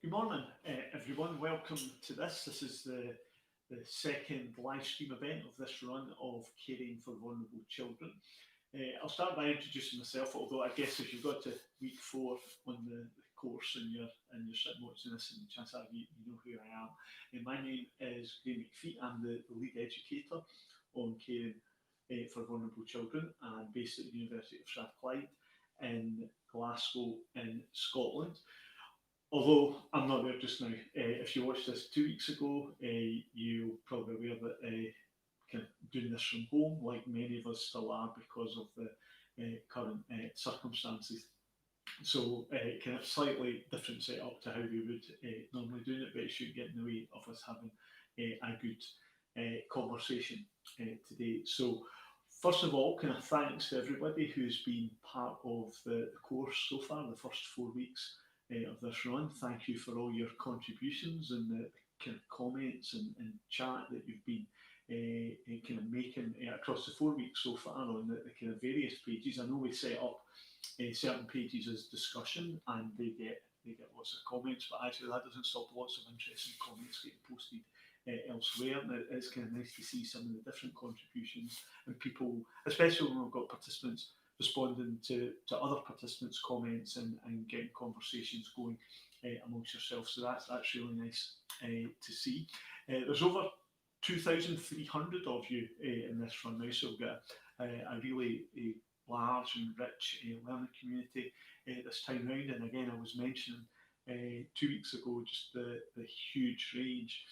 Good morning, everyone. Welcome to this. This is the second live stream event of this run of Caring for Vulnerable Children. I'll start by introducing myself, although I guess if you've got to week 4 on the course and you're sitting watching this, and chances are you know who I am. My name is Graham McPhee. I'm the lead educator on Caring for Vulnerable Children, and based at the University of Strathclyde in Glasgow in Scotland. Although I'm not there just now. If you watched this 2 weeks ago, you'll probably be aware that kind of doing this from home, like many of us still are because of the current circumstances. So kind of slightly different setup to how we would normally do it, but it shouldn't get in the way of us having a good conversation today. So first of all, kind of thanks to everybody who's been part of the course so far, the first 4 weeks of this run. Thank you for all your contributions and the kind of comments and chat that you've been kind of making across the 4 weeks so far on the kind of various pages. I know we set up certain pages as discussion, and they get lots of comments, but actually that doesn't stop lots of interesting comments getting posted elsewhere. And it's kind of nice to see some of the different contributions and people, especially when we've got participants responding to other participants' comments and getting conversations going amongst yourselves. So that's really nice to see. There's over 2,300 of you in this run now, so we've got a really large and rich learning community this time round. And again, I was mentioning 2 weeks ago just the huge range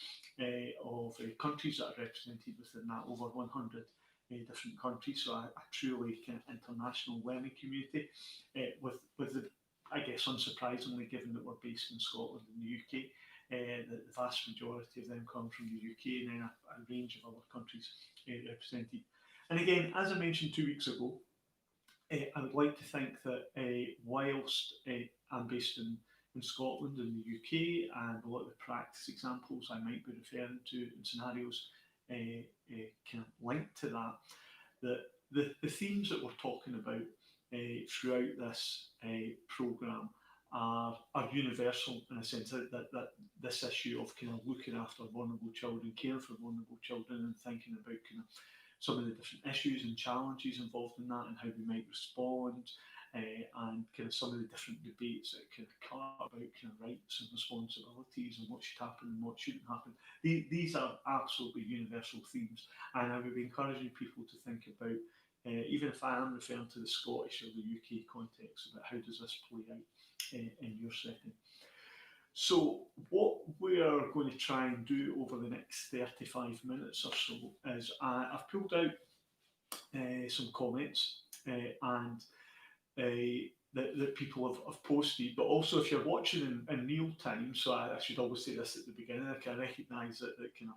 of countries that are represented within that, over 100 different countries. So a truly kind of international learning community with the, I guess unsurprisingly, given that we're based in Scotland and the UK, the vast majority of them come from the UK, and then a range of other countries represented. And again, as I mentioned 2 weeks ago, I would like to think that whilst I'm based in Scotland and the UK, and a lot of the practice examples I might be referring to in scenarios kind of linked to that, the themes that we're talking about throughout this programme are universal, in a sense that this issue of kind of looking after vulnerable children, caring for vulnerable children, and thinking about kind of some of the different issues and challenges involved in that, and how we might respond, and kind of some of the different debates that kind of come about kind of rights and responsibilities and what should happen and what shouldn't happen. These are absolutely universal themes, and I would be encouraging people to think about, even if I am referring to the Scottish or the UK context, about how does this play out in your setting. So what we're going to try and do over the next 35 minutes or so is I've pulled out some comments and that people have posted, but also if you're watching in real time, so I should always say this at the beginning, I can recognise that kind of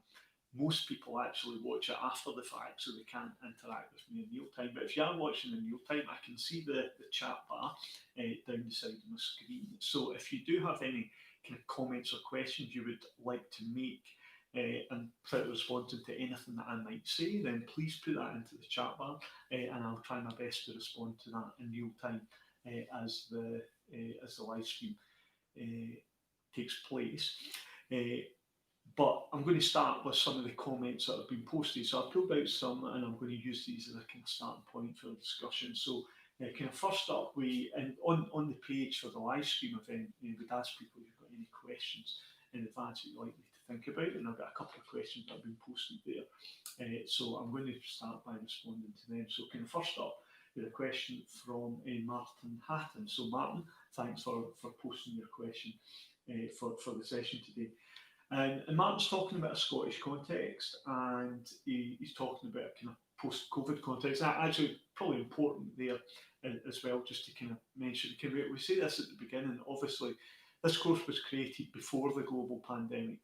most people actually watch it after the fact, so they can't interact with me in real time. But if you are watching in real time, I can see the chat bar down the side of my screen. So if you do have any kind of comments or questions you would like to make and responding to anything that I might say, then please put that into the chat bar, and I'll try my best to respond to that in real time as the live stream takes place. But I'm going to start with some of the comments that have been posted. So I've pulled out some, and I'm going to use these as a kind of starting point for the discussion. So kind of first up, and on the page for the live stream event, we'd ask people if you've got any questions in advance that you'd like me to think about, and I've got a couple of questions that have been posted there. So I'm going to start by responding to them. So kind of first up, we had a question from Martin Hatton. So Martin, thanks for posting your question for the session today. And Martin's talking about a Scottish context, and he's talking about a kind of post-COVID context. Actually, probably important there as well, just to kind of mention. We say this at the beginning. Obviously, this course was created before the global pandemic,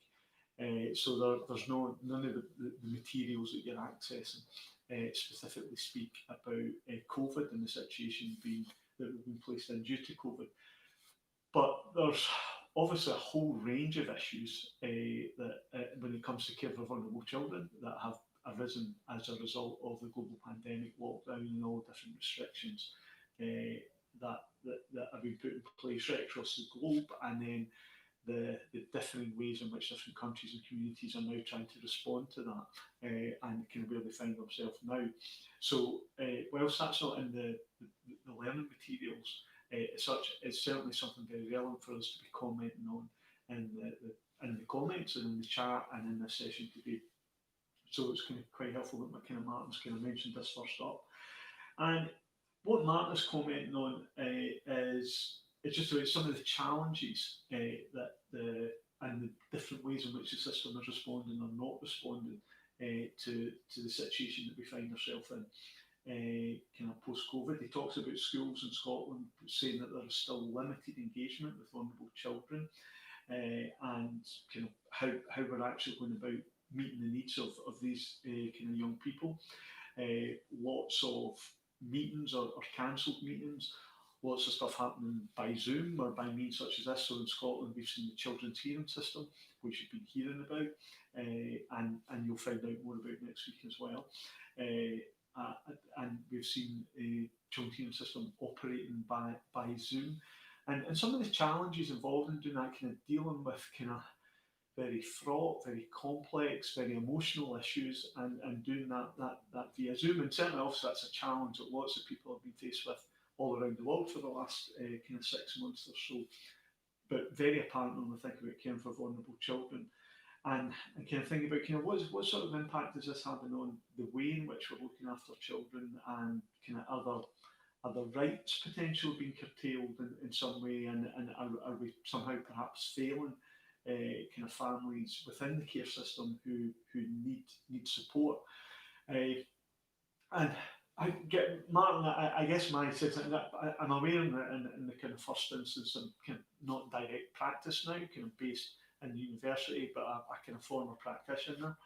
so there's none of the materials that you're accessing specifically speak about COVID and the situation that we've been placed in due to COVID. But there's obviously a whole range of issues that when it comes to care for vulnerable children that have arisen as a result of the global pandemic, lockdown, and all different restrictions that have been put in place right across the globe. And then the differing ways in which different countries and communities are now trying to respond to that, and kind of where they find themselves now. So, whilst that's not in the learning materials, such, it's certainly something very relevant for us to be commenting on in in the comments and in the chat and in this session today. So it's kind of quite helpful that kind of Martin's kind of mentioned this first up. And what Martin is commenting on is it's just about some of the challenges that and the different ways in which the system is responding or not responding to the situation that we find ourselves in. Kind of post-COVID, he talks about schools in Scotland saying that there is still limited engagement with vulnerable children, and kind of how we're actually going about meeting the needs of these kind of young people. Lots of meetings or cancelled meetings, lots of stuff happening by Zoom or by means such as this. So in Scotland, we've seen the children's hearing system, which you've been hearing about, and you'll find out more about next week as well. And we've seen a children's hearing system operating by Zoom. And some of the challenges involved in doing that, kind of dealing with kind of very fraught, very complex, very emotional issues, and doing that via Zoom. And certainly, also, that's a challenge that lots of people have been faced with all around the world for the last kind of 6 months or so. But very apparent when we think about caring for vulnerable children, and kind of think about kind of what sort of impact is this having on the way in which we're looking after children, and kind of other rights potentially being curtailed in some way, and are we somehow perhaps failing kind of families within the care system who need support. And I get Martin. I guess my sense, I'm aware in the kind of first instance, I'm kind of not in direct practice now, kind of based in the university, but a kind of former practitioner,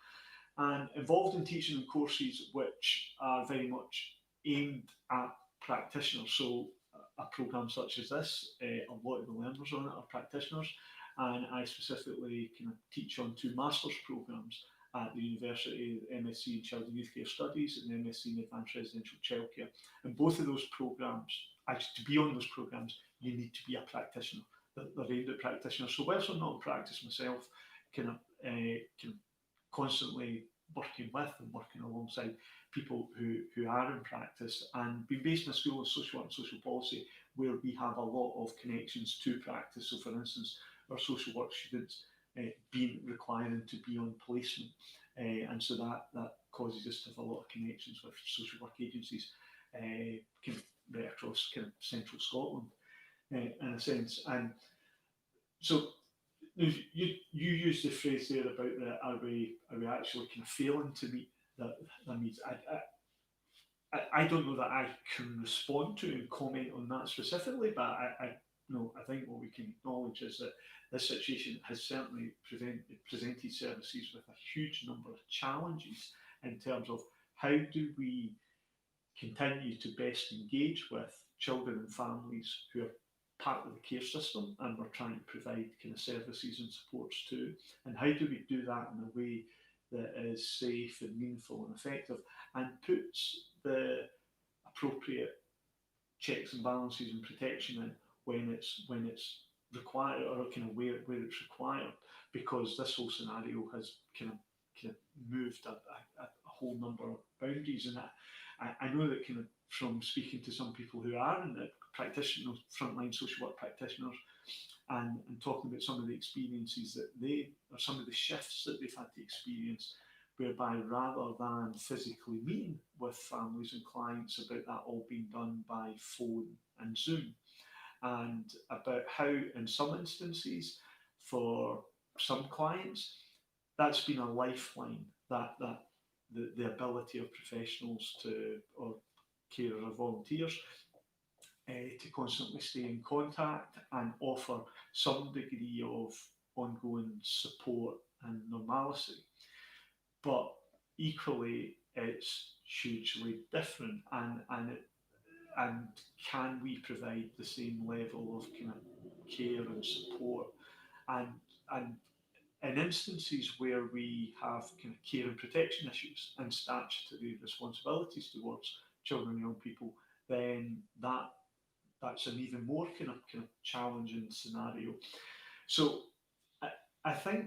and involved in teaching in courses which are very much aimed at practitioners. So a programme such as this, a lot of the learners on it are practitioners, and I specifically kind of teach on 2 master's programmes at the university, the MSc in Child and Youth Care Studies and the MSc in Advanced Residential Childcare. And both of those programmes, actually to be on those programmes, you need to be a practitioner. They're aimed at practitioners. So whilst I'm not in practice myself, kind of constantly working with and working alongside people who are in practice, and being based in a school of social work and social policy where we have a lot of connections to practice. So for instance, our social work students being requiring to be on placement, and so that causes us to have a lot of connections with social work agencies kind of right across kind of central Scotland, in a sense. And so you used the phrase there about are we actually kind of failing to meet that needs. I don't know that I can respond to and comment on that specifically, but I think what we can acknowledge is that this situation has certainly presented services with a huge number of challenges in terms of how do we continue to best engage with children and families who are part of the care system and we're trying to provide kind of services and supports to, and how do we do that in a way that is safe and meaningful and effective, and puts the appropriate checks and balances and protection in when it's required, or kind of where it's required, because this whole scenario has kind of moved a whole number of boundaries. And I know that kind of from speaking to some people who are in the practitioners, frontline social work practitioners, and talking about some of the experiences that or some of the shifts that they've had to experience, whereby rather than physically meeting with families and clients, about that all being done by phone and Zoom, and about how in some instances for some clients that's been a lifeline, that the ability of professionals or carers or volunteers to constantly stay in contact and offer some degree of ongoing support and normalcy. But equally, it's hugely different, and can we provide the same level of kind of care and support, and in instances where we have kind of care and protection issues and statutory responsibilities towards children and young people, then that's an even more kind of challenging scenario. So I think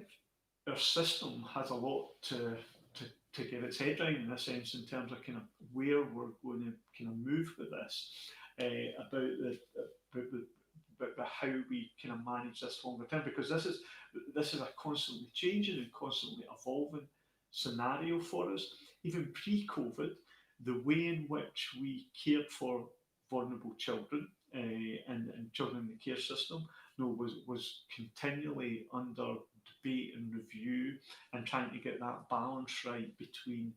our system has a lot to, to get its head around in a sense in terms of kind of where we're going to kind of move with this, about the about how we kind of manage this longer term, because this is a constantly changing and constantly evolving scenario for us. Even pre-COVID, the way in which we cared for vulnerable children, and children in the care system, was continually under debate and review, and trying to get that balance right between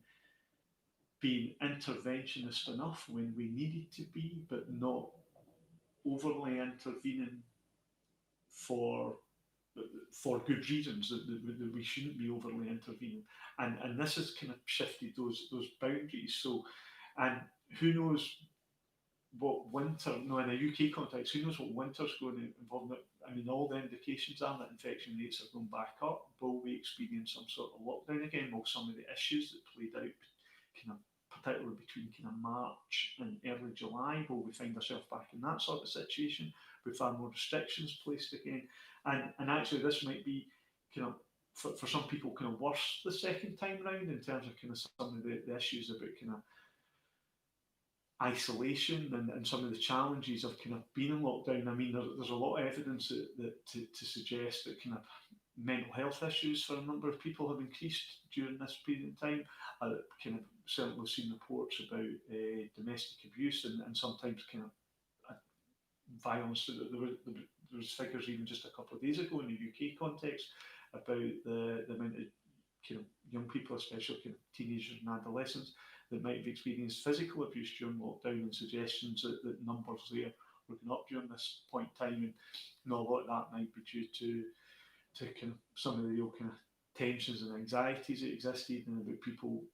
being interventionist enough when we needed to be, but not overly intervening for for good reasons, that we shouldn't be overly intervening, and this has kind of shifted those boundaries. So, and who knows what winter, no, in a UK context, who knows what winter's going to involve. I mean, all the indications are that infection rates are going back up. Will we experience some sort of lockdown again? Will some of the issues that played out, kind of particularly between kind of March and early July, will we find ourselves back in that sort of situation with far more restrictions placed again? And actually, this might be kind of, for some people, kind of worse the second time round, in terms of kind of some of the issues about kind of isolation, and some of the challenges of kind of being in lockdown. I mean, there's a lot of evidence to suggest that kind of mental health issues for a number of people have increased during this period of time. Kind of certainly seen reports about domestic abuse, and sometimes kind of violence. There was figures even just a couple of days ago in the UK context about the amount of kind of young people, especially kind of teenagers and adolescents, that might have experienced physical abuse during lockdown, and suggestions that numbers there were going up during this point in time. And a lot of that might be due to kind of some of the real kind of tensions and anxieties that existed, and about people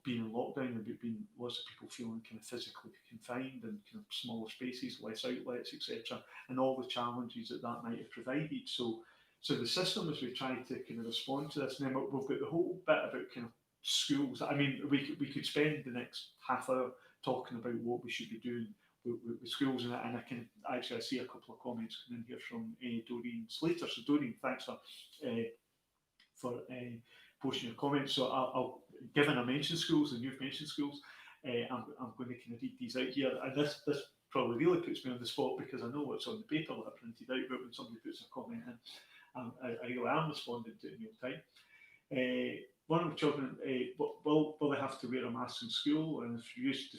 being in lockdown, about being lots of people feeling kind of physically confined in kind of smaller spaces, less outlets, etc., and all the challenges that might have provided. So the system, as we try to kind of respond to this, and then we've got the whole bit about kind of schools. I mean, we could spend the next half hour talking about what we should be doing with schools, and I can actually, I see a couple of comments coming in here from Doreen Slater. So Doreen, thanks for posting your comments. So given I mentioned schools and you've mentioned schools, I'm going to kind of read these out here. And this probably really puts me on the spot, because I know what's on the paper that I printed out, but when somebody puts a comment in, I really am responding to it in real time. One of the children, will they have to wear a mask in school? And if you used to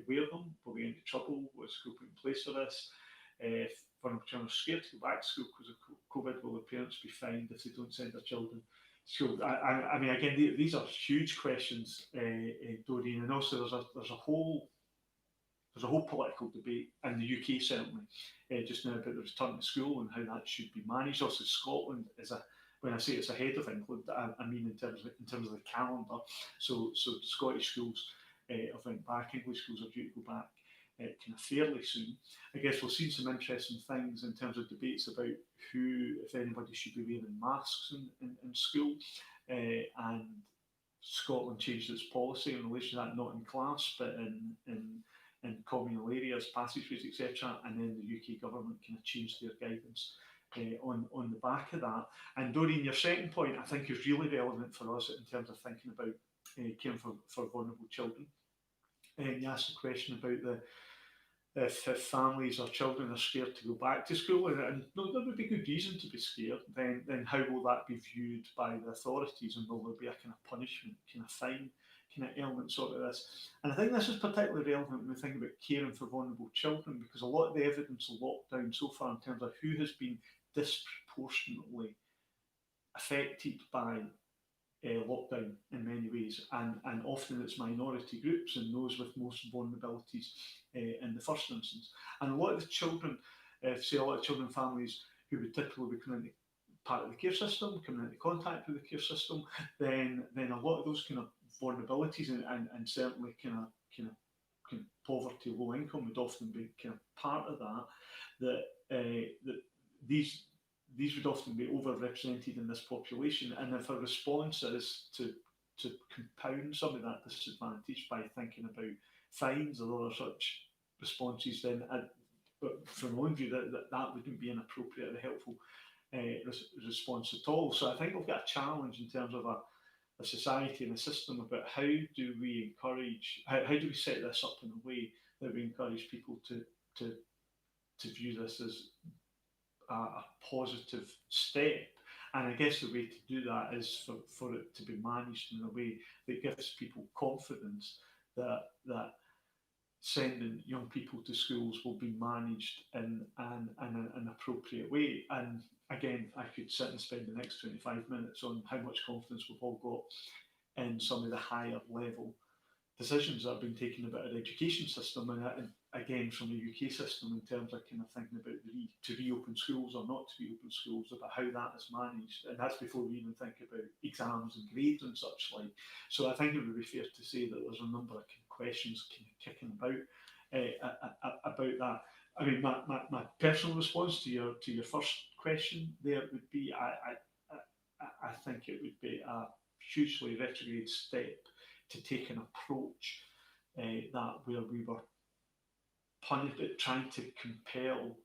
wear them, will they get into trouble? Will school put in place for this? If one of the children is scared to go back to school because of COVID, will the parents be fined if they don't send their children to school? I mean, again, these are huge questions, Doreen, and also there's a whole political debate in the UK, certainly, just now, about the return to school and how that should be managed. Also, Scotland is when I say it's ahead of England, I mean in terms of the calendar. So the Scottish schools have went back. English schools are due to go back kind of fairly soon. I guess we'll see some interesting things in terms of debates about who, if anybody, should be wearing masks in school. And Scotland changed its policy in relation to that, not in class, but in communal areas, passageways, etc. And then the UK government kind of changed their guidance on the back of that. And Doreen, your second point, I think, is really relevant for us in terms of thinking about caring for vulnerable children. And you asked a question about if families or children are scared to go back to school, and no, there would be good reason to be scared, then how will that be viewed by the authorities, and will there be a kind of punishment, kind of fine, kind of element sort of this? And I think this is particularly relevant when we think about caring for vulnerable children, because a lot of the evidence of lockdown so far in terms of who has been disproportionately affected by lockdown in many ways, and often it's minority groups and those with most vulnerabilities in the first instance. And a lot of the children, say a lot of children families who would typically be coming into part of the care system, coming into contact with the care system, then a lot of those kind of vulnerabilities, and certainly kind of poverty, low income, would often be kind of part of that these would often be overrepresented in this population. And if a response is to compound some of that disadvantage by thinking about fines or other such responses, then from my own view, that wouldn't be an appropriate or helpful response at all. So I think we've got a challenge in terms of a society and a system about how do we encourage, how do we set this up in a way that we encourage people to, to view this as a positive step. And I guess the way to do that is for it to be managed in a way that gives people confidence that sending young people to schools will be managed in an appropriate way. And again, I could sit and spend the next 25 minutes on how much confidence we've all got in some of the higher level decisions that have been taken about our education system, and again from the UK system in terms of kind of thinking about to reopen schools or not to reopen schools, about how that is managed, and that's before we even think about exams and grades and such like. So I think it would be fair to say that there's a number of questions kind of kicking about that. I mean, my personal response to your first question there would be I think it would be a hugely retrograde step to take an approach that where we were trying to compel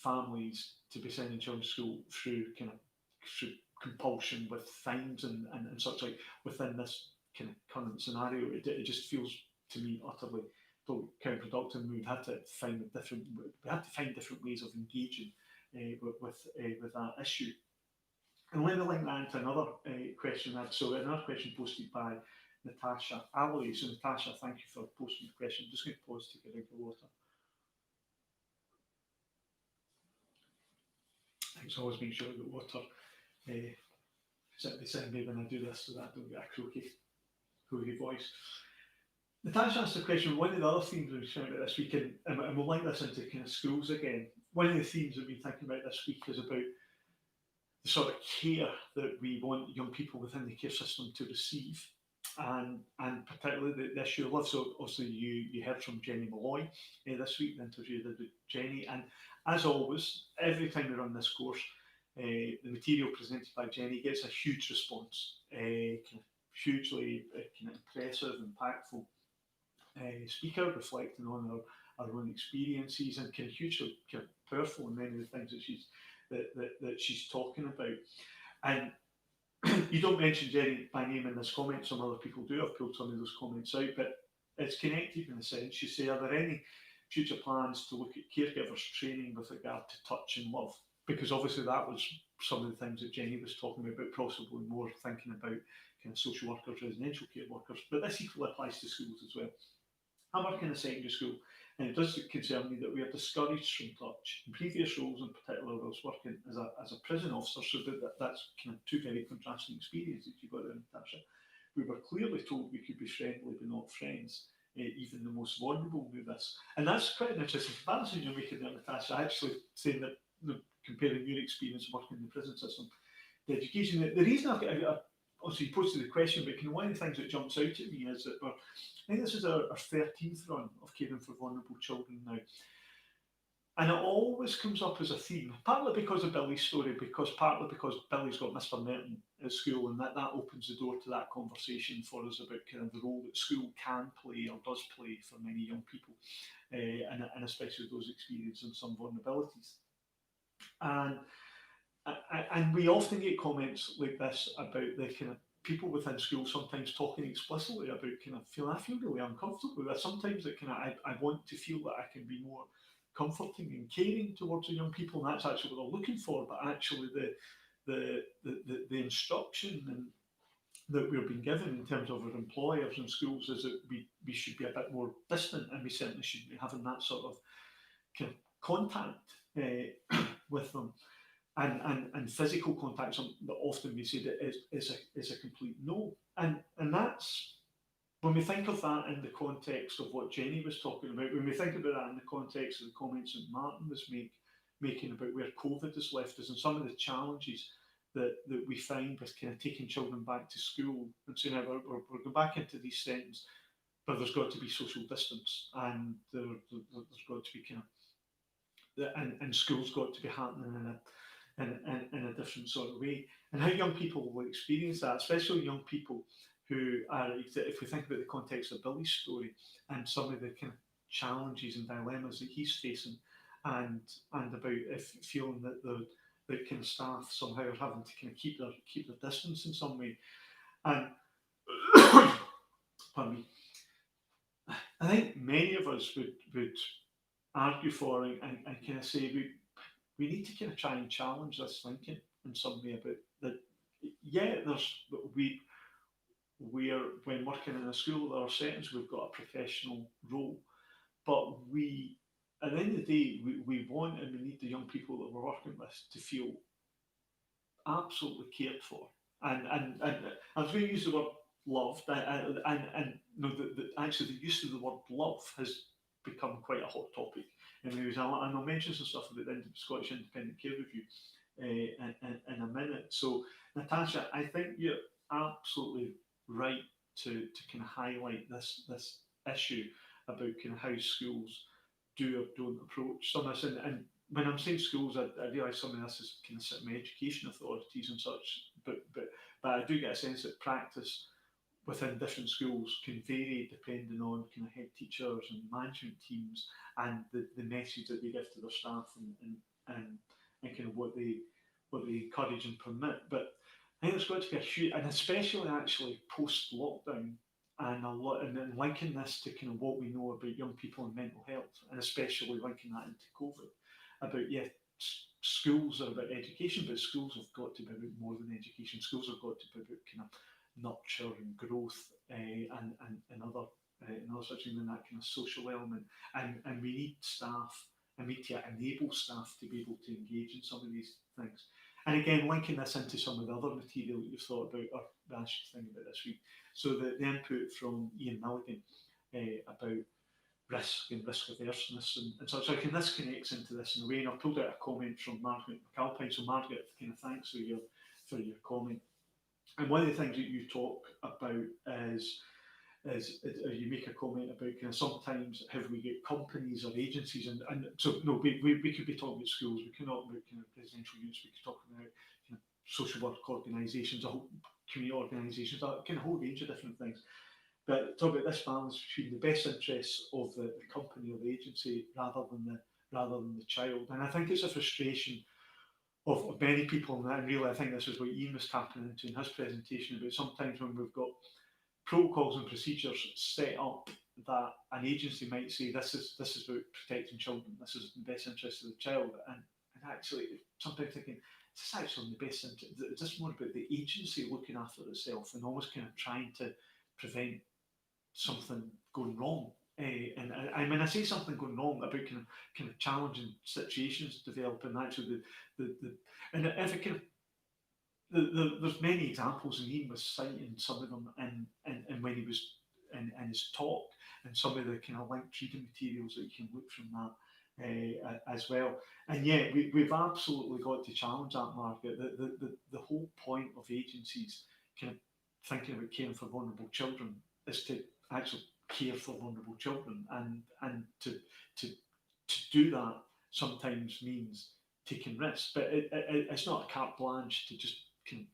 families to be sending children to school through through compulsion with fines and such like within this kind of current scenario. It just feels to me utterly counterproductive. We had to find different ways of engaging with that issue. And let me link that into another question. So another question posted by Natasha Alloy. So Natasha, thank you for posting the question. I'm just going to pause to get a drink of water. Thanks. Always make sure I get water beside me when I do this so that I don't get a croaky voice. Natasha asked the question, one of the other themes we've been talking about this week, and we'll link this into kind of schools again. One of the themes we've been thinking about this week is about the sort of care that we want young people within the care system to receive, and particularly the issue of love. So obviously you heard from Jenny Malloy this week, the interview that with Jenny, and as always, every time we run this course, the material presented by Jenny gets a huge response, kind of hugely kind of impressive, impactful speaker reflecting on our own experiences, and kind of hugely kind of powerful in many of the things that she's talking about. And you don't mention Jenny by name in this comment, some other people do. I've pulled some of those comments out, but it's connected in a sense. You say, are there any future plans to look at caregivers training with regard to touch and love? Because obviously that was some of the things that Jenny was talking about, possibly more thinking about kind of social workers, residential care workers, but this equally applies to schools as well. I'm working in a secondary school, and it does concern me that we are discouraged from touch. In previous roles, in particular, I was working as a prison officer, so that's kind of two very contrasting experiences you've got there, Natasha. We were clearly told we could be friendly but not friends, even the most vulnerable knew this. And that's quite an interesting comparison you're making there, Natasha, actually saying that, comparing your experience working in the prison system to education. The reason I've got obviously you posted the question, but one of the things that jumps out at me is that I think this is our 13th run of caring for vulnerable children now. And it always comes up as a theme, partly because of Billy's story, partly because Billy's got Mr. Merton at school, and that opens the door to that conversation for us about kind of the role that school can play or does play for many young people, and especially those experiencing some vulnerabilities. And we often get comments like this about the kind of people within school sometimes talking explicitly about kind of I feel really uncomfortable with this. Sometimes it kind of I want to feel that I can be more comforting and caring towards the young people, and that's actually what they're looking for. But actually, the instruction and that we're being given in terms of our employers and schools is that we should be a bit more distant, and we certainly should be having that sort of kind of contact with them. And physical contact, something that often we say that is a complete no. And that's, when we think of that in the context of what Jenny was talking about, when we think about that in the context of the comments that Martin was making about where COVID has left us and some of the challenges that we find with kind of taking children back to school and saying, we're going back into these settings, but there's got to be social distance, and there's got to be kind of, and school's got to be happening in a different sort of way, and how young people will experience that, especially young people who are, if we think about the context of Billy's story and some of the kind of challenges and dilemmas that he's facing, and about if feeling that that kind of staff somehow are having to kind of keep their distance in some way. And pardon me, I think many of us would argue for and kind of say we need to kind of try and challenge this thinking in some way about that. Yeah, we're when working in a school or settings, we've got a professional role, but we at the end of the day we want and we need the young people that we're working with to feel absolutely cared for. And I was going to use the word loved, and no, actually the use of the word love has become quite a hot topic. And I'll mention some stuff about the Scottish Independent Care Review in a minute. So, Natasha, I think you're absolutely right to kind of highlight this issue about kind of how schools do or don't approach some of this. And when I'm saying schools, I realise some of this is kind of sitting with education authorities and such, but I do get a sense that practice within different schools can vary depending on kind of head teachers and management teams and the message that they give to their staff and kind of what they encourage and permit. But I think there's got to be a huge, and especially actually post lockdown, and a lot, and then linking this to kind of what we know about young people and mental health, and especially linking that into COVID, about schools are about education, but schools have got to be about more than education. Schools have got to be about kind of nurture and growth and other such things, and that kind of social element. And we need staff, and we need to enable staff to be able to engage in some of these things. And again, linking this into some of the other material that you've thought about, or that I should think about this week. So the input from Ian Milligan about risk and risk averseness and such. So this connects into this in a way. And I've pulled out a comment from Margaret McAlpine. So Margaret, kind of thanks for your comment. And one of the things that you talk about is you make a comment about kind of sometimes how we get companies or agencies and so no we could be talking about schools, we cannot about kind of residential units, we could talk about kind of social work organisations, a whole community organisations, a kind of whole range of different things. But talk about this balance between the best interests of the company or the agency rather than the child. And I think it's a frustration of many people, and really I think this is what Ian was tapping into in his presentation about sometimes when we've got protocols and procedures set up that an agency might say this is about protecting children, this is in the best interest of the child, and actually sometimes thinking is this actually in the best interest? Is this more about the agency looking after itself and almost kind of trying to prevent something going wrong? And when I say something going wrong about kind of challenging situations developing, actually the and if it kind of there's many examples, and Ian was citing some of them and when he was in his talk, and some of the kind of linked reading materials that you can look from that as well. And yeah, we've absolutely got to challenge that, Margaret. The whole point of agencies kind of thinking about caring for vulnerable children is to actually care for vulnerable children, and to do that sometimes means taking risks, but it's not a carte blanche to just kind of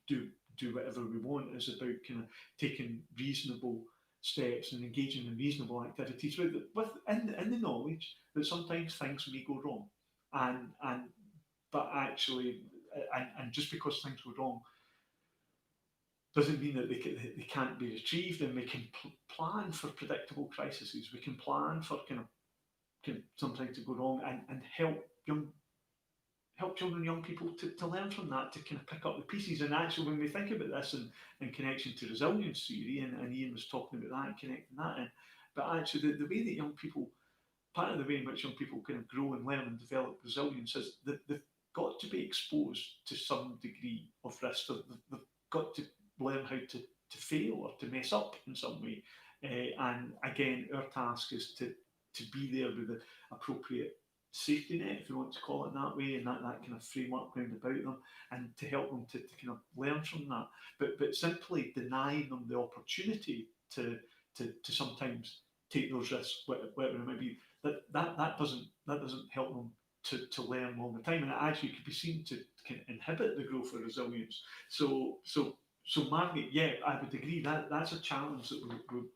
do whatever we want. It's about kind of taking reasonable steps and engaging in reasonable activities with in the knowledge that sometimes things may go wrong, and but actually, and just because things go wrong doesn't mean that they can't be retrieved, and we can plan for predictable crises. We can plan for kind of sometimes to go wrong, and help children and young people to learn from that, to kind of pick up the pieces. And actually, when we think about this in connection to resilience theory, and Ian was talking about that and connecting that in, but actually the way that young people, part of the way in which young people kind of grow and learn and develop resilience is that they've got to be exposed to some degree of risk. They've got to learn how to fail or to mess up in some way. And again, our task is to be there with the appropriate safety net, if you want to call it that way, and that kind of framework round about them, and to help them to kind of learn from that. But simply denying them the opportunity to sometimes take those risks, whatever it might be, that doesn't help them to learn all the time, and it actually could be seen to kind of inhibit the growth of resilience. So Margaret, yeah, I would agree that that's a challenge that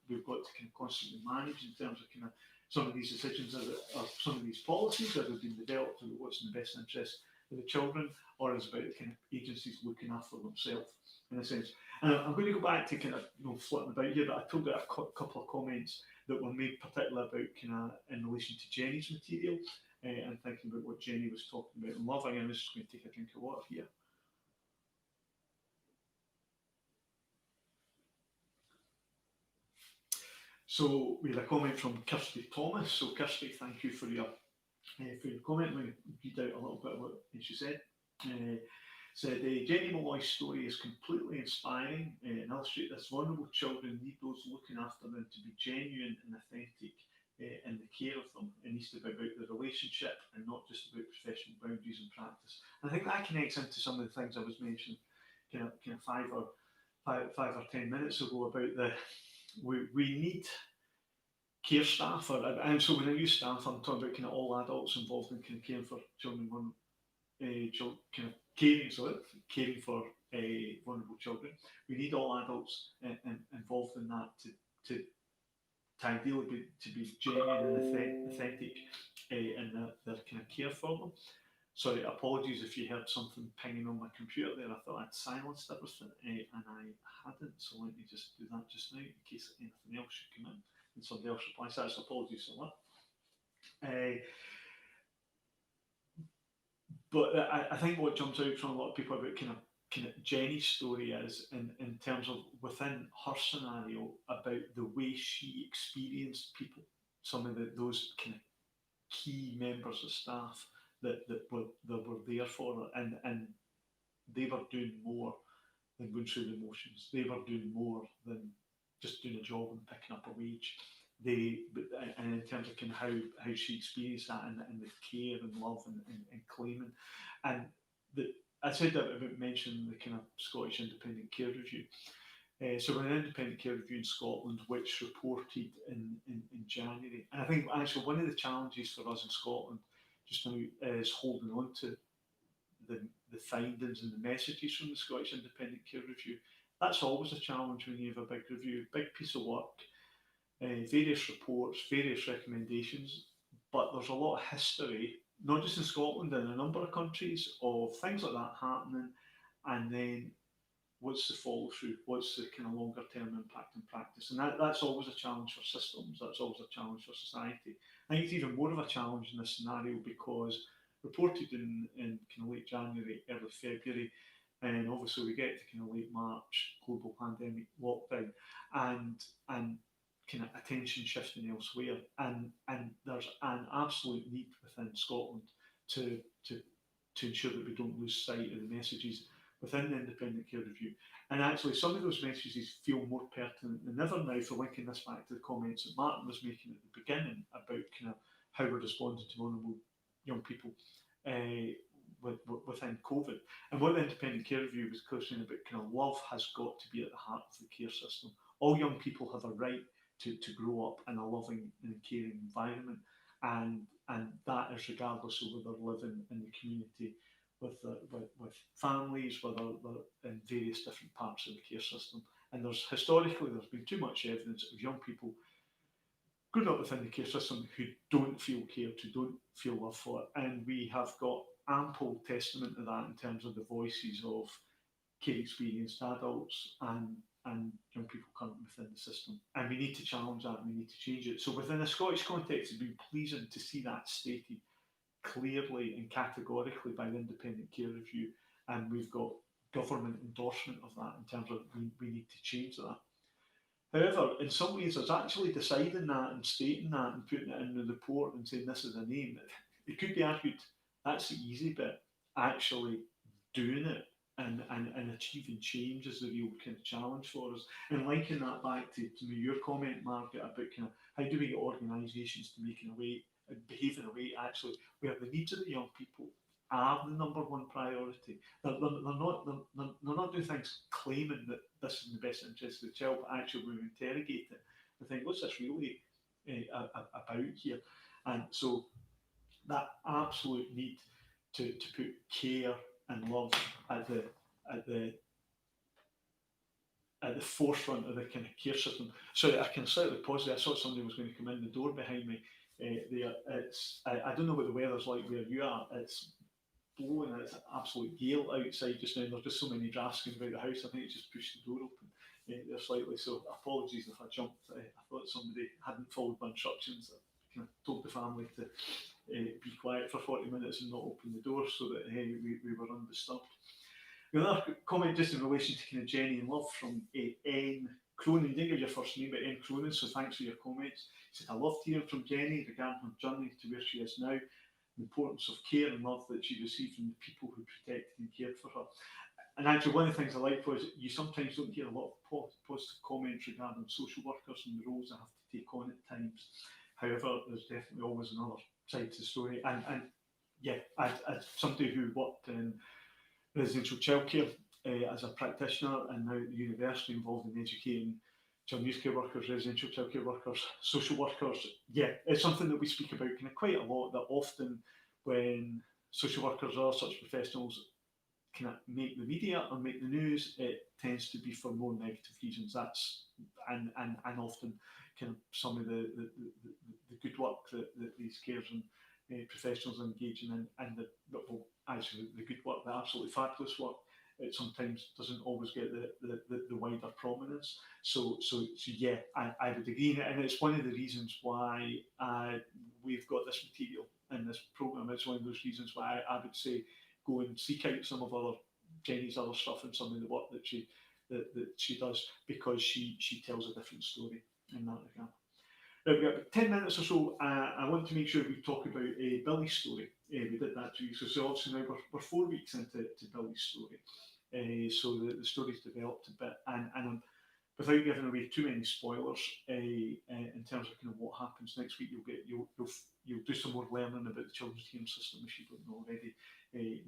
we've got to kind of constantly manage in terms of kind of some of these decisions or some of these policies that have been developed about what's in the best interest the children, or is it about kind of agencies looking after themselves in a sense? And I'm going to go back to kind of flitting about here, but I told you a couple of comments that were made particularly about kind of in relation to Jenny's material and thinking about what Jenny was talking about and loving. I'm just going to take a drink of water here. So we had a comment from Kirsty Thomas. So Kirsty, thank you for your comment. I'm going to read out a little bit of what she said. Said Jenny Malloy's story is completely inspiring and illustrates this vulnerable children need those looking after them to be genuine and authentic in the care of them. It needs to be about the relationship and not just about professional boundaries and practice. And I think that connects into some of the things I was mentioning kind of 5 or 10 minutes ago about we need care staff, and so when I use staff, I'm talking about kind of all adults involved in kind of caring for children, kind of caring for vulnerable children. We need all adults involved in that to ideally to be genuine and authentic in their kind of care for them. Sorry, apologies if you heard something pinging on my computer there. I thought I'd silenced everything and I hadn't, so let me just do that just now in case anything else should come in and somebody else replies to that. So apologies for that. But I think what jumps out from a lot of people about kind of Jenny's story is in terms of within her scenario about the way she experienced people, some of those kind of key members of staff that were there for her, and they were doing more than going through the motions. They were doing more than just doing a job and picking up a wage. And in terms of kind of how she experienced that and the care and love and claiming, and I said that about mentioning the kind of Scottish Independent Care Review. So we're an independent care review in Scotland, which reported in January. And I think actually one of the challenges for us in Scotland just now is holding on to the findings and the messages from the Scottish Independent Care Review. That's always a challenge when you have a big review, big piece of work. Various reports, various recommendations, but there's a lot of history, not just in Scotland, in a number of countries, of things like that happening, and then what's the follow through, what's the kind of longer term impact in practice, and that's always a challenge for systems, that's always a challenge for society. I think it's even more of a challenge in this scenario because reported in kind of late January, early February, and obviously we get to kind of late March, global pandemic lockdown, and kind of attention shifting elsewhere, and there's an absolute need within Scotland to ensure that we don't lose sight of the messages within the Independent Care Review. And actually, some of those messages feel more pertinent than ever now, for linking this back to the comments that Martin was making at the beginning about kind of how we're responding to vulnerable young people within COVID. And what the Independent Care Review was questioning about kind of love has got to be at the heart of the care system. All young people have a right to grow up in a loving and caring environment, and that is regardless of whether they're living in the community with families, whether they're in various different parts of the care system. And historically there's been too much evidence of young people growing up within the care system who don't feel cared, who don't feel love for it, and we have got ample testament to that in terms of the voices of care experienced adults and young people currently within the system. And we need to challenge that and we need to change it. So within a Scottish context, it's been pleasing to see that stated clearly and categorically by the Independent Care Review. And we've got government endorsement of that in terms of we need to change that. However, in some ways, there's actually deciding that and stating that and putting it in the report and saying this is a name. It could be argued that's the easy bit. Actually doing it and achieving change is the real kind of challenge for us. And linking that back to your comment, Margaret, about kind of how do we get organisations to make in a way, behave in a way actually where the needs of the young people are the number one priority. They're not doing things claiming that this is in the best interest of the child, but actually we interrogate it and think, what's this really about here? And so that absolute need to put care and love at the forefront of the kind of care system. So I can slightly pause there. I saw somebody was going to come in the door behind me. I don't know what the weather's like where you are. It's blowing, it's an absolute gale outside just now, and there's just so many drafts going about the house. I think it's just pushed the door open there slightly. So apologies if I jumped. I thought somebody hadn't followed my instructions. I kind of told the family to be quiet for 40 minutes and not open the door so that we were undisturbed. Another comment just in relation to kind of Jenny and Love from N. Cronin. You didn't give your first name, but N. Cronin, so thanks for your comments. He said, I loved hearing from Jenny regarding her journey to where she is now, the importance of care and love that she received from the people who protected and cared for her. And actually, one of the things I liked was you sometimes don't hear a lot of positive comments regarding social workers and the roles they have to take on at times. However, there's definitely always another side to the story. And yeah, as somebody who worked in residential childcare as a practitioner, and now at the university involved in educating child youth care workers, residential childcare workers, social workers, yeah, it's something that we speak about kind of quite a lot, that often when social workers or such professionals kind of make the media or make the news, it tends to be for more negative reasons. That's and often kind of some of the good work that these carers and professionals are engaging in, and well, actually the good work, the absolutely fabulous work, it sometimes doesn't always get the wider prominence. So yeah, I would agree, and it's one of the reasons why we've got this material in this programme. It's one of those reasons why I would say go and seek out some of Jenny's other stuff and some of the work that she does, because she tells a different story in that regard. Now, we've got about 10 minutes or so. I want to make sure we talk about Billy's story. We did that 2 weeks ago, so obviously now we're 4 weeks into Billy's story. So the story's developed a bit, and without giving away too many spoilers, in terms of kind of what happens next week, you'll do some more learning about the children's hearing system if you don't already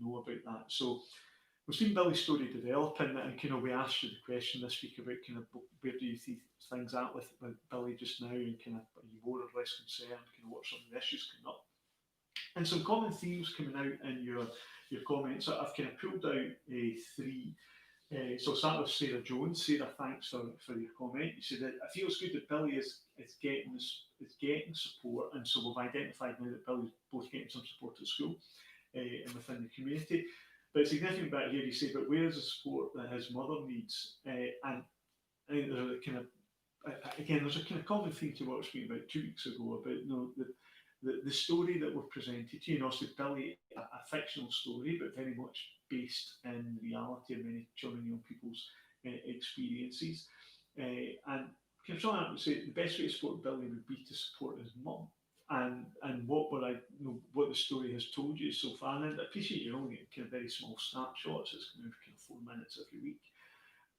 know about that. So we've seen Billy's story develop, and kind of we asked you the question this week about kind of where do you see things at with Billy just now, and kind of are you more or less concerned, kind of what some of the issues coming up, and some common themes coming out in your comments. So I've kind of pulled out three. So I'll start with Sarah Jones. Sarah, thanks for your comment. You said that it feels good that Billy is getting support, and so we've identified now that Billy's both getting some support at school and within the community. But it's significant that here you say, but where is the support that his mother needs? And I think there's a kind of, again, there's a kind of common theme to what I was speaking about 2 weeks ago about the story that we're presented to, so Billy, a fictional story, but very much based in reality of many children and young people's experiences. And kind of trying to say the best way to support Billy would be to support his mum. And what the story has told you so far, and I appreciate you're only kind of very small snapshots. It's kind of 4 minutes every week,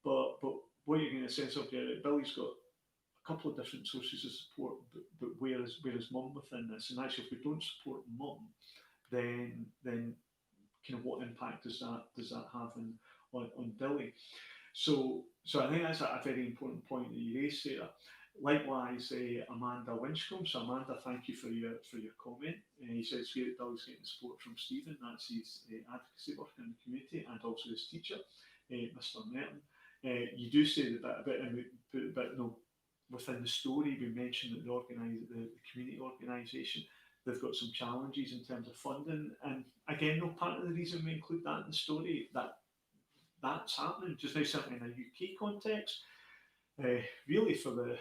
but what you're getting a sense of there, Billy's got a couple of different sources of support, but where is mum within this? And actually, if we don't support mum, then kind of what impact does that have on Billy? So I think that's a very important point that you raised, Sarah. Likewise, Amanda Winchcombe. So Amanda, thank you for your comment. He says here that Billy's getting support from Stephen. That's his advocacy worker in the community, and also his teacher, Mr. Merton. You do say that within the story we mentioned that the community organisation, they've got some challenges in terms of funding, and again, part of the reason we include that in the story that's happening just now, certainly in a UK context, really for the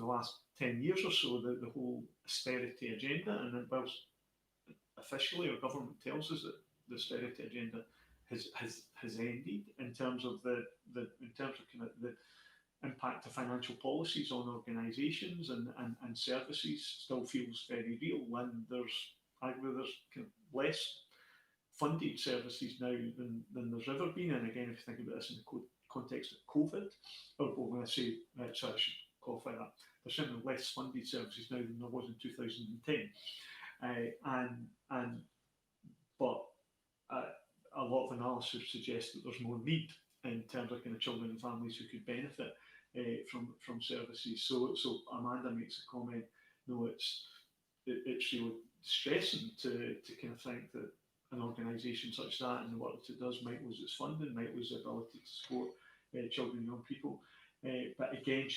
last 10 years or so, the whole austerity agenda, and whilst officially our government tells us that the austerity agenda has ended, in terms of the impact of financial policies on organisations and services still feels very real, when there's kind of less funded services now than there's ever been. And again, if you think about this in the context of COVID, or when I say, sorry, I should qualify that, there's certainly less funded services now than there was in 2010. But a lot of analysis suggests that there's more need in terms of kind of children and families who could benefit from services. So Amanda makes a comment. It's really distressing to kind of think that an organisation such that, and the work that it does, might lose its funding, might lose the ability to support children and young people. But again,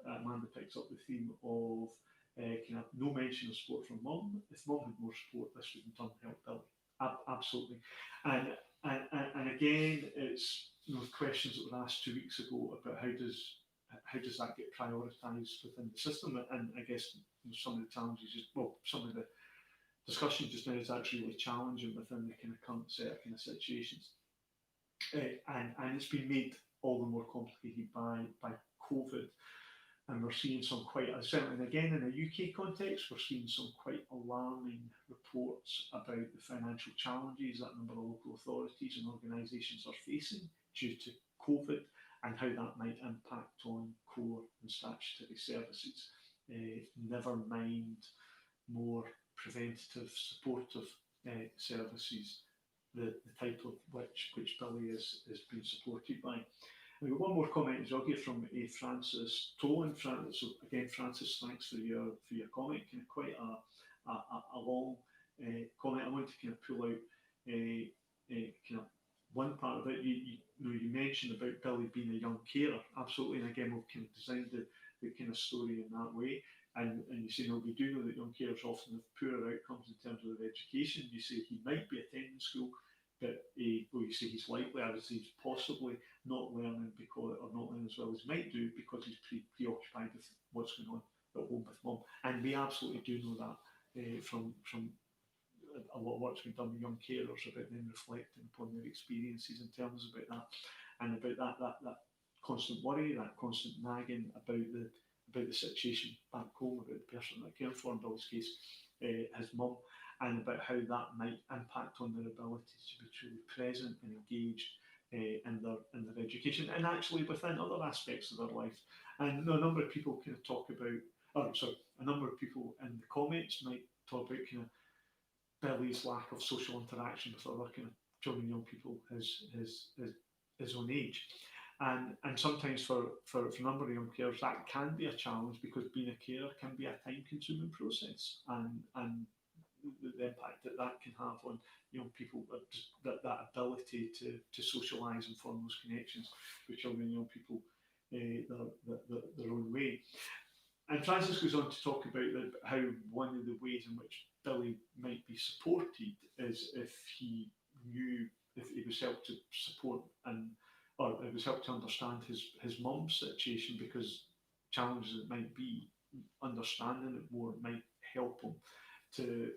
Amanda picks up the theme of kind of no mention of support from mum. If mum had more support, this would in turn help Billy. absolutely. And and again, it's questions that were asked 2 weeks ago about how does that get prioritised within the system, and I guess some of the challenges, some of the discussion just now is that's really challenging within the kind of current set of kind of situations, and it's been made all the more complicated by COVID. And we're seeing some quite, certainly, and again in a UK context, we're seeing some quite alarming reports about the financial challenges that a number of local authorities and organisations are facing due to COVID, and how that might impact on core and statutory services. Never mind more preventative, supportive services, the type of which Billy is being supported by. We've got one more comment as well here from Francis Tolan. So again, Francis, thanks for your comment. Kind of quite a long comment. I want to kind of pull out kind of one part of it. You mentioned about Billy being a young carer, absolutely, and again we've kind of designed the kind of story in that way. And you say, no, we do know that young carers often have poorer outcomes in terms of their education. You say he might be attending school, but you say he's likely, I would say he's possibly not learning or not learning as well as he might do because he's preoccupied with what's going on at home with mum. And we absolutely do know that from a lot of work's been done with young carers about them reflecting upon their experiences and terms about that, and about that constant worry, that constant nagging about the situation back home, about the person that cared for, in Billy's case, his mum, and about how that might impact on their ability to be truly present and engaged in their education, and actually within other aspects of their life. And a number of people kind of talk about, a number of people in the comments might talk about kind of Billy's lack of social interaction with other kind of children and young people his own age. And sometimes for a number of young carers that can be a challenge, because being a carer can be a time-consuming process, and the impact that can have on young people, that ability to socialise and form those connections with children and young people their own way. And Francis goes on to talk about how one of the ways in which Billy might be supported is if he was helped to support or it was helped to understand his mum's situation, because challenges it might be, understanding it more might help him to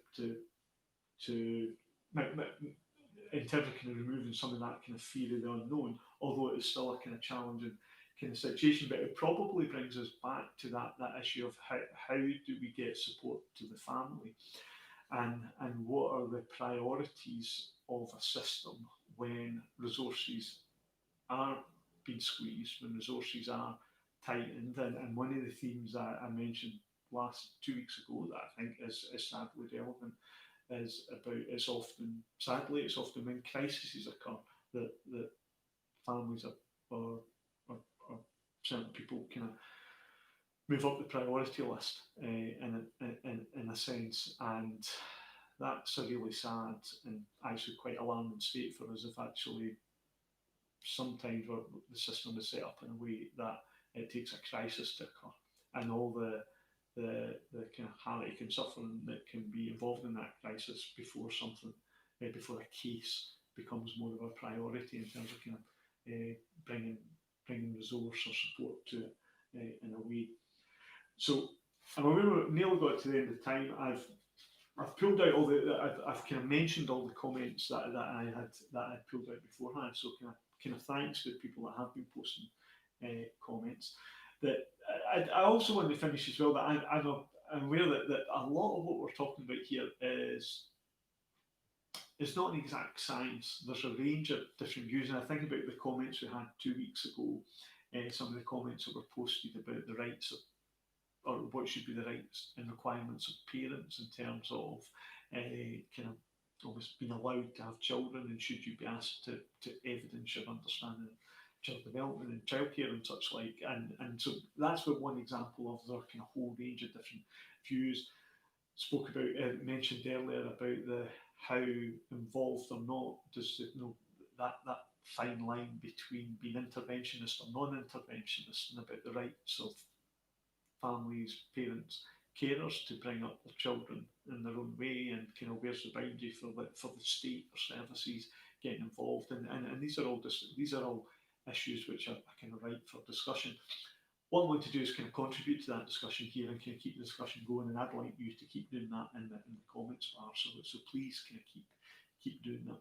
in terms of kind of removing some of that kind of fear of the unknown, although it is still a kind of challenging kind of situation. But it probably brings us back to that issue of how do we get support to the family, and what are the priorities of a system when resources are being squeezed, when resources are tightened. And one of the themes that I mentioned 2 weeks ago that I think is sadly relevant is about it's often when crises occur that families or certain people kind of move up the priority list in a sense, and that's a really sad and actually quite alarming state for us, if actually sometimes the system is set up in a way that it takes a crisis to occur, and all the kind of heartache and suffering that can be involved in that crisis before a case becomes more of a priority in terms of kind of bringing resource or support to it in a way. So, and when we've nearly got to the end of time, I've pulled out I've kind of mentioned all the comments that I had pulled out beforehand. So kind of thanks to the people that have been posting comments. That I also want to finish as well that I'm aware that a lot of what we're talking about here is not an exact science. There's a range of different views, and I think about the comments we had 2 weeks ago, some of the comments that were posted about the rights of, or what should be the rights and requirements of parents in terms of kind of almost being allowed to have children, and should you be asked to evidence your understanding of child development and childcare and such like. And so that's what one example of their kind of whole range of different views. Spoke about, mentioned earlier about how involved or not does that fine line between being interventionist or non-interventionist, and about the rights of families, parents carers to bring up their children in their own way, and kind of where's the boundary for the state or services getting involved, and these are all these are all issues which are kind of ripe for discussion. What I want to do is kind of contribute to that discussion here and kind of keep the discussion going, and I'd like you to keep doing that in the comments bar. So please kind of keep doing that.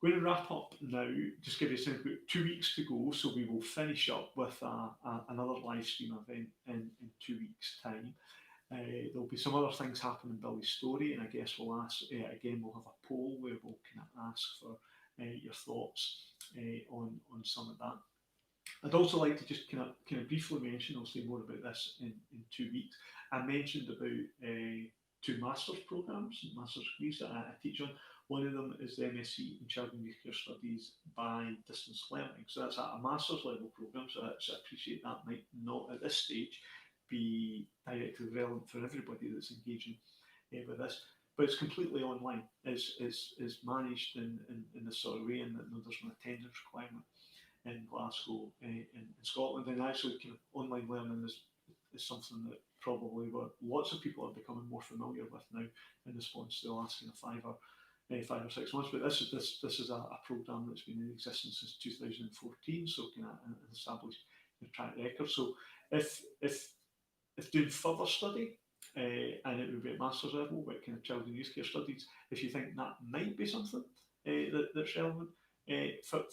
Going to wrap up now. Just give you a sense. We've got 2 weeks to go, so we will finish up with another live stream event in 2 weeks' time. There'll be some other things happening in Billy's story, and I guess we'll ask again. We'll have a poll where we'll kind of ask for your thoughts on some of that. I'd also like to just kind of briefly mention. I'll say more about this in 2 weeks. I mentioned about 2 master's programs, master's degrees that I teach on. One of them is the MSc in Child and Youth Care Studies by distance learning. So that's at a master's level program. So I appreciate that might not at this stage be directly relevant for everybody that's engaging with this, but it's completely online. It's managed in this sort of way, and there's no attendance requirement in Glasgow, in Scotland, and actually kind of online learning is something that probably lots of people are becoming more familiar with now in response to the last kind of 5 or 6 months. But this is a program that's been in existence since 2014, so kind of an established track record. So if doing further study, and it would be at master's level, but kind of child and youth care studies, if you think that might be something that's relevant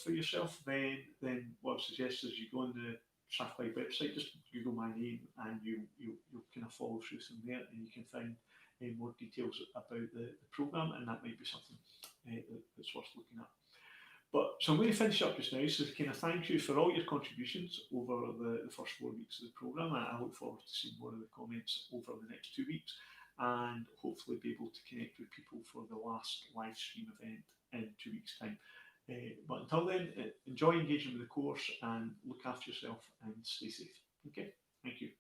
for yourself, then what I suggest is you go on the Strathclyde website, just Google my name, and you'll kind of follow through from there, and you can find more details about the programme, and that might be something that's worth looking at. But so I'm going to finish up just now. So kind of thank you for all your contributions over the first 4 weeks of the programme. I look forward to seeing more of the comments over the next 2 weeks, and hopefully be able to connect with people for the last live stream event in 2 weeks' time. But until then, enjoy engaging with the course and look after yourself and stay safe. Okay, thank you.